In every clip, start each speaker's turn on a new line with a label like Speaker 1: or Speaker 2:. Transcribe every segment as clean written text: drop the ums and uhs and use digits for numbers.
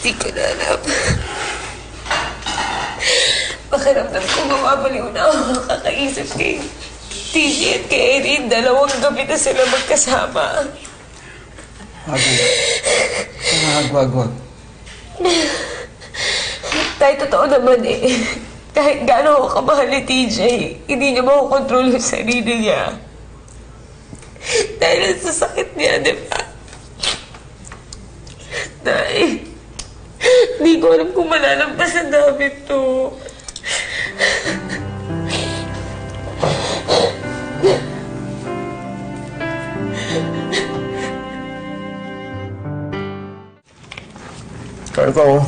Speaker 1: Di ko na alam. Pakiramdam ko mawabaliw na ako kakaisip kay TJ at kay Erin. 2 gabi na sila magkasama.
Speaker 2: Wag.
Speaker 1: Tay, totoo naman eh. Kahit gaano ako kamahal ni TJ, hindi niya makukontrol yung sarili niya. Dahil sa sakit niya, di ba? Tay, hindi ko alam kung malalampas ang namin to.
Speaker 2: Kaya ka, oh.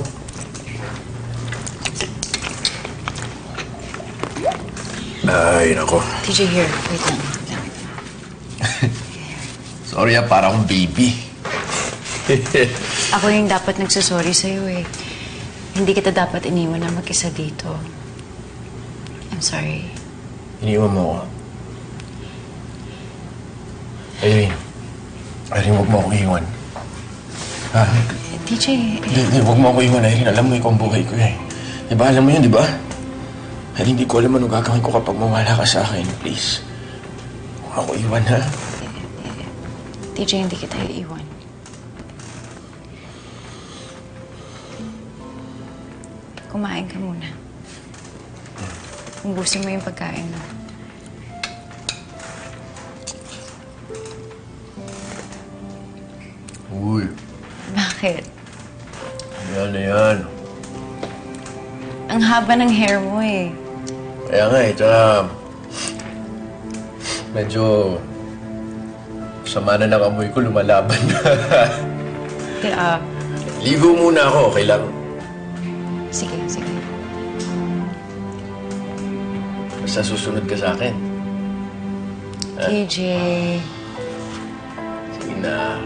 Speaker 2: Ay, nako.
Speaker 3: TJ, here. Wait lang.
Speaker 2: Sorry, para akong baby.
Speaker 3: Ako yung dapat nagsasorry sa'yo eh. Hindi kita dapat iniwan na mag-isa dito. I'm sorry.
Speaker 2: Iniwan mo ako. Irene, huwag mo akong iwan. Ha?
Speaker 3: TJ...
Speaker 2: Hindi, huwag mo akong iwan, Irene. Alam mo ikaw ang buhay ko eh. Diba, alam mo yun, diba? Irene, hindi ko alam anong gagawin ko kapag mawala ka sa akin. Please. Huwag ako iwan, ha?
Speaker 3: TJ, hindi kita iiwan. Kumain ka muna. Umbusin mo yung pagkain mo.
Speaker 2: Uy.
Speaker 3: Bakit?
Speaker 2: Yan.
Speaker 3: Ang haba ng hair mo eh.
Speaker 2: Kaya nga eh, tsaka... medyo... sama na ng amoy ko, lumalaban na.
Speaker 3: Kaya...
Speaker 2: Ligo muna ako, okay lang?
Speaker 3: Sige.
Speaker 2: Basta susunod ka sa akin.
Speaker 3: TJ...
Speaker 2: Sige na.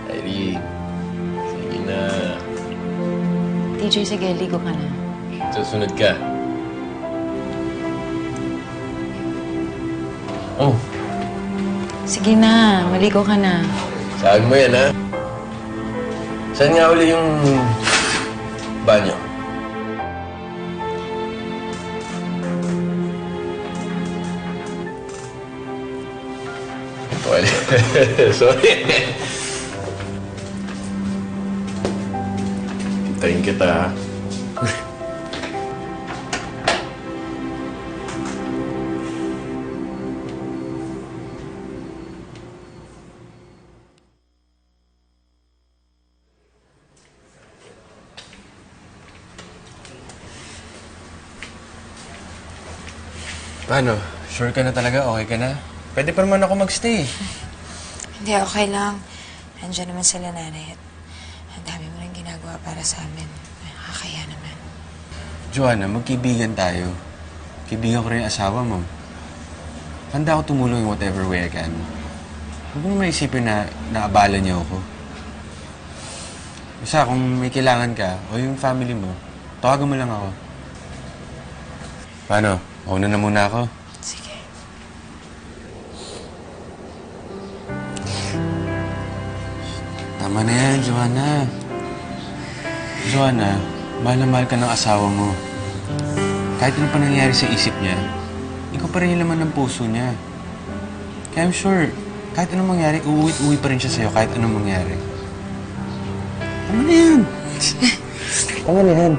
Speaker 2: Irene. Sige na.
Speaker 3: TJ, sige, ligo ka na.
Speaker 2: Susunod ka. Oh.
Speaker 3: Sige na, maligo ka na.
Speaker 2: Sabi mo yan, ha? Saan nga uli yung banyo? Sorry. Hintayin kita, ha? Paano? Sure ka na talaga? Okay ka na? Pwede pa naman ako magstay.
Speaker 4: Hindi, okay lang. Nandiyan naman sila nanay at ang dami mo nang ginagawa para sa amin. Nakakaya naman.
Speaker 5: Joanna, magkaibigan tayo. Kaibigan ko rin yung asawa mo. Handa ako tumulong in whatever way I can. Huwag mo naman isipin na naabala niyo ako. Basta kung may kailangan ka o yung family mo, tawagan mo lang ako. Paano? Mauna na muna ako.
Speaker 4: Sige.
Speaker 5: Tama na yan, Joanna. Joanna, mahal na mahal ka ng asawa mo. Kahit ano pa nangyari sa isip niya, ikaw pa rin yung laman ng puso niya. Kaya I'm sure, kahit anong mangyari, uuwi pa rin siya sa'yo kahit anong mangyari. Tama na yan. Tama na yan.